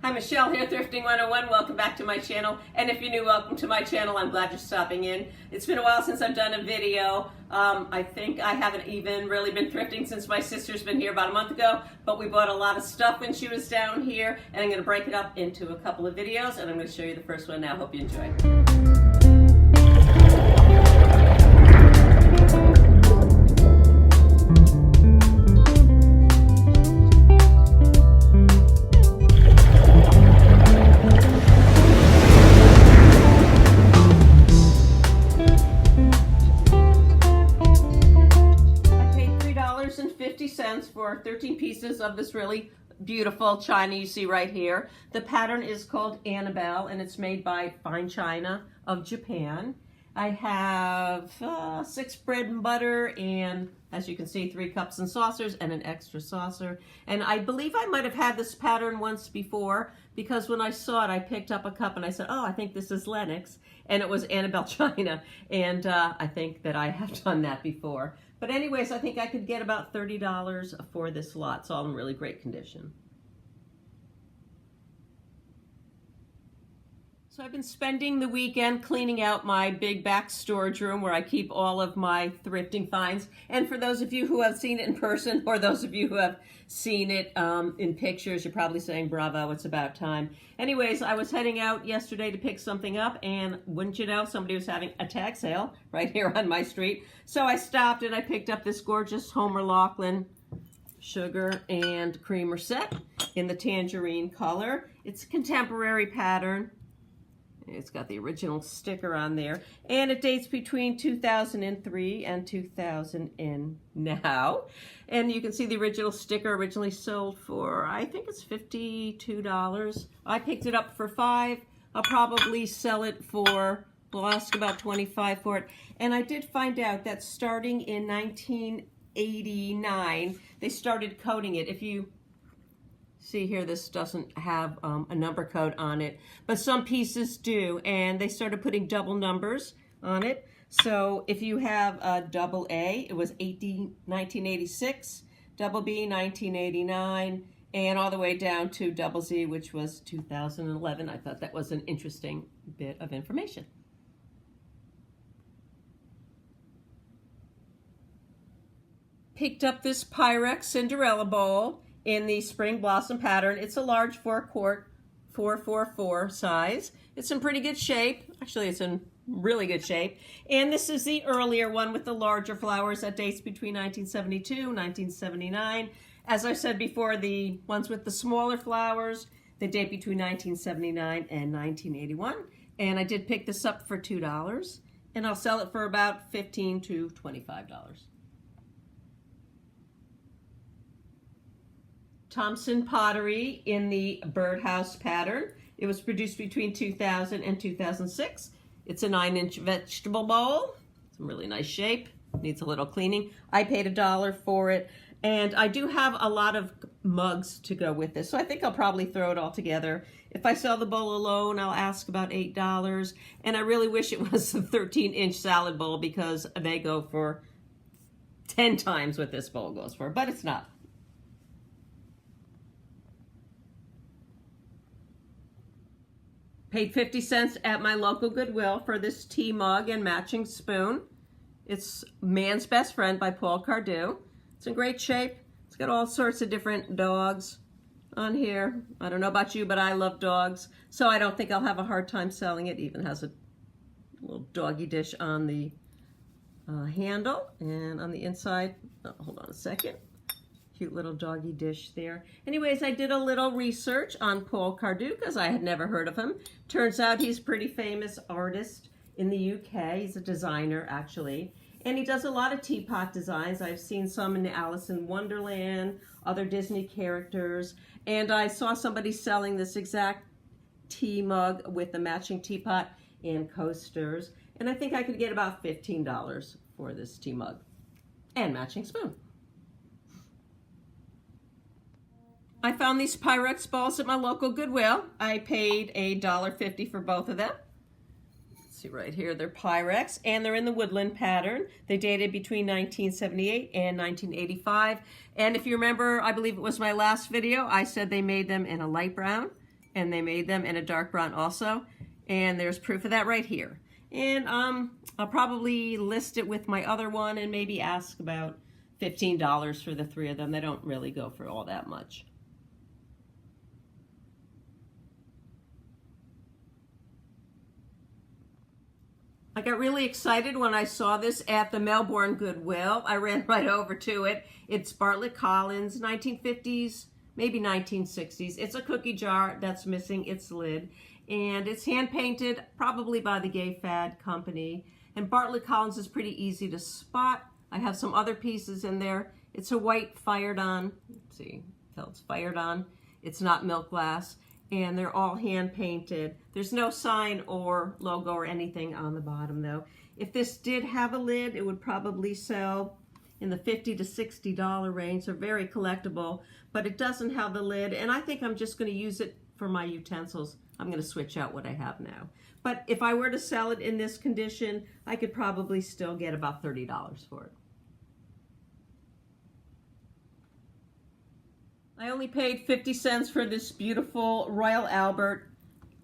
Hi, Michelle here, Thrifting 101. Welcome back to my channel. And if you're new, welcome to my channel. I'm glad you're stopping in. It's been a while since I've done a video. I think I haven't even really been thrifting since my sister's been here about a month ago, but we bought a lot of stuff when she was down here, and I'm going to break it up into a couple of videos, and I'm going to show you the first one now. Hope you enjoy. For 13 pieces of this really beautiful china you see right here. The pattern is called Annabel, and it's made by Fine China of Japan. I have 6 bread and butter, and as you can see, 3 cups and saucers and an extra saucer. And I believe I might have had this pattern once before, because when I saw it, I picked up a cup and I said, oh, I think this is Lennox, and it was Annabel China, and I think that I have done that before. But anyways, I think I could get about $30 for this lot. It's all in really great condition. So I've been spending the weekend cleaning out my big back storage room where I keep all of my thrifting finds. And for those of you who have seen it in person, or those of you who have seen it in pictures, you're probably saying, bravo, it's about time. Anyways, I was heading out yesterday to pick something up, and wouldn't you know, somebody was having a tag sale right here on my street. So I stopped and I picked up this gorgeous Homer Laughlin sugar and creamer set in the tangerine color. It's a contemporary pattern. It's got the original sticker on there, and it dates between 2003 and 2000 and now. And you can see the original sticker originally sold for, I think it's $52. I picked it up for $5. I'll probably sell it for, we'll ask about $25 for it. And I did find out that starting in 1989, they started coding it. If you see here, this doesn't have a number code on it, but some pieces do, and they started putting double numbers on it. So if you have a double A, it was 1986, double B, 1989, and all the way down to double Z, which was 2011. I thought that was an interesting bit of information. Picked up this Pyrex Cinderella bowl in the spring blossom pattern. It's a large 4-quart 444 size. It's in pretty good shape. Actually, it's in really good shape. And this is the earlier one with the larger flowers that dates between 1972 and 1979. As I said before, the ones with the smaller flowers, they date between 1979 and 1981. And I did pick this up for $2, and I'll sell it for about $15 to $25. Thomson Pottery in the birdhouse pattern. It was produced between 2000 and 2006. It's a 9-inch vegetable bowl. It's in really nice shape. Needs a little cleaning. I paid $1 for it. And I do have a lot of mugs to go with this, so I think I'll probably throw it all together. If I sell the bowl alone, I'll ask about $8. And I really wish it was a 13-inch salad bowl, because they go for 10 times what this bowl goes for, but it's not. Paid 50 cents at my local Goodwill for this tea mug and matching spoon. It's Man's Best Friend by Cardew. It's in great shape. It's got all sorts of different dogs on here. I don't know about you, but I love dogs, so I don't think I'll have a hard time selling it. It even has a little doggy dish on the handle, and on the inside, oh, hold on a second. Cute little doggy dish there. Anyways, I did a little research on Cardew because I had never heard of him. Turns out he's a pretty famous artist in the UK. He's a designer, actually. And he does a lot of teapot designs. I've seen some in Alice in Wonderland, other Disney characters. And I saw somebody selling this exact tea mug with the matching teapot and coasters. And I think I could get about $15 for this tea mug and matching spoon. I found these Pyrex balls at my local Goodwill. I paid $1.50 for both of them. Let's see right here, they're Pyrex, and they're in the woodland pattern. They dated between 1978 and 1985. And if you remember, I believe it was my last video, I said they made them in a light brown. and they made them in a dark brown also. And there's proof of that right here. And I'll probably list it with my other one and maybe ask about $15 for the 3 of them. They don't really go for all that much. I got really excited when I saw this at the Melbourne Goodwill. I ran right over to it. It's Bartlett Collins, 1950s, maybe 1960s. It's a cookie jar that's missing its lid. And it's hand painted, probably by the Gay Fad Company. And Bartlett Collins is pretty easy to spot. I have some other pieces in there. It's a white fired on. Let's see, tell it's fired on. It's not milk glass. And they're all hand painted. There's no sign or logo or anything on the bottom though. If this did have a lid, it would probably sell in the $50 to $60 range, so very collectible, but it doesn't have the lid, and I think I'm just gonna use it for my utensils. I'm gonna switch out what I have now. But if I were to sell it in this condition, I could probably still get about $30 for it. I only paid 50 cents for this beautiful Royal Albert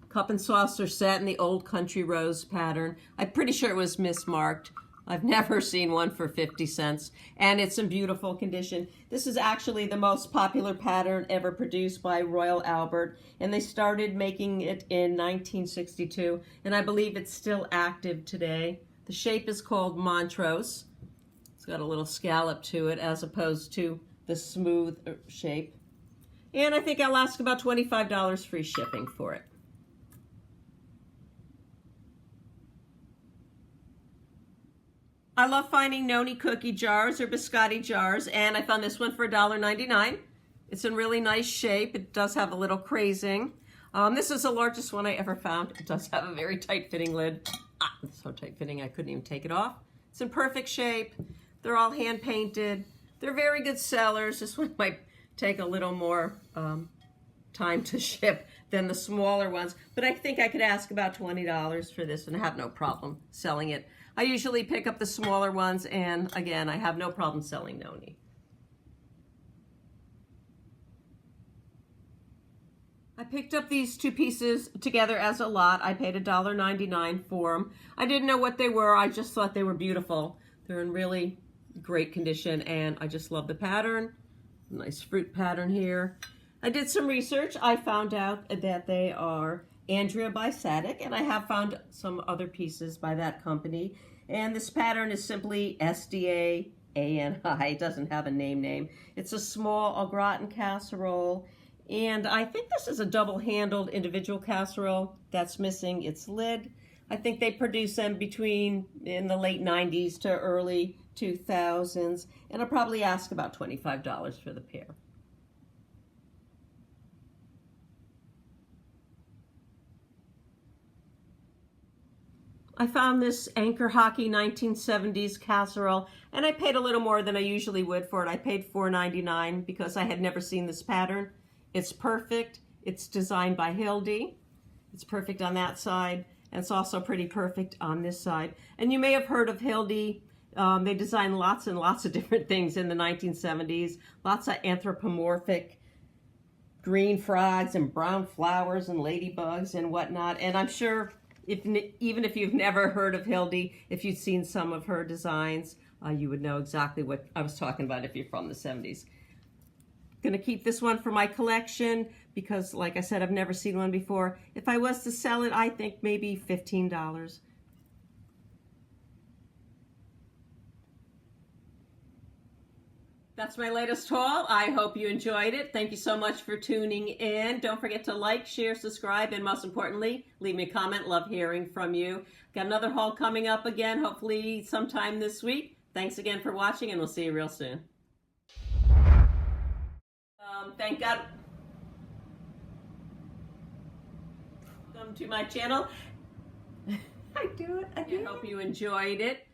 cup and saucer set in the old country rose pattern. I'm pretty sure it was mismarked. I've never seen one for 50 cents, and it's in beautiful condition. This is actually the most popular pattern ever produced by Royal Albert, and they started making it in 1962, and I believe it's still active today. The shape is called Montrose. It's got a little scallop to it as opposed to the smooth shape. And I think I'll ask about $25 free shipping for it. I love finding noni cookie jars or biscotti jars, and I found this one for $1.99. It's in really nice shape. It does have a little crazing. This is the largest one I ever found. It does have a very tight-fitting lid. It's so tight-fitting I couldn't even take it off. It's in perfect shape. They're all hand-painted. They're very good sellers. This one might take a little more time to ship than the smaller ones, but I think I could ask about $20 for this and have no problem selling it. I usually pick up the smaller ones, and again, I have no problem selling noni. I picked up these 2 pieces together as a lot. I paid $1.99 for them. I didn't know what they were. I just thought they were beautiful. They're in really great condition, and I just love the pattern. Nice fruit pattern here. I did some research. I found out that they are Andrea by Sadek, and I have found some other pieces by that company. And this pattern is simply SDA-ANI. It doesn't have a name. It's a small au gratin casserole, and I think this is a double-handled individual casserole that's missing its lid. I think they produced them between in the late 90s to early 2000s, and I'll probably ask about $25 for the pair. I found this Anchor Hockey 1970s casserole, and I paid a little more than I usually would for it. I paid $4.99 because I had never seen this pattern. It's perfect. It's designed by Hildy. It's perfect on that side, and it's also pretty perfect on this side. And you may have heard of Hildy. They designed lots and lots of different things in the 1970s. Lots of anthropomorphic green frogs and brown flowers and ladybugs and whatnot. And I'm sure even if you've never heard of Hildy, if you've seen some of her designs, you would know exactly what I was talking about if you're from the 70s. Going to keep this one for my collection because, like I said, I've never seen one before. If I was to sell it, I think maybe $15. That's my latest haul. I hope you enjoyed it. Thank you so much for tuning in. Don't forget to like, share, subscribe, and most importantly, leave me a comment. Love hearing from you. Got another haul coming up again, hopefully sometime this week. Thanks again for watching, and we'll see you real soon. Thank God. Welcome to my channel. I do it again. I hope you enjoyed it.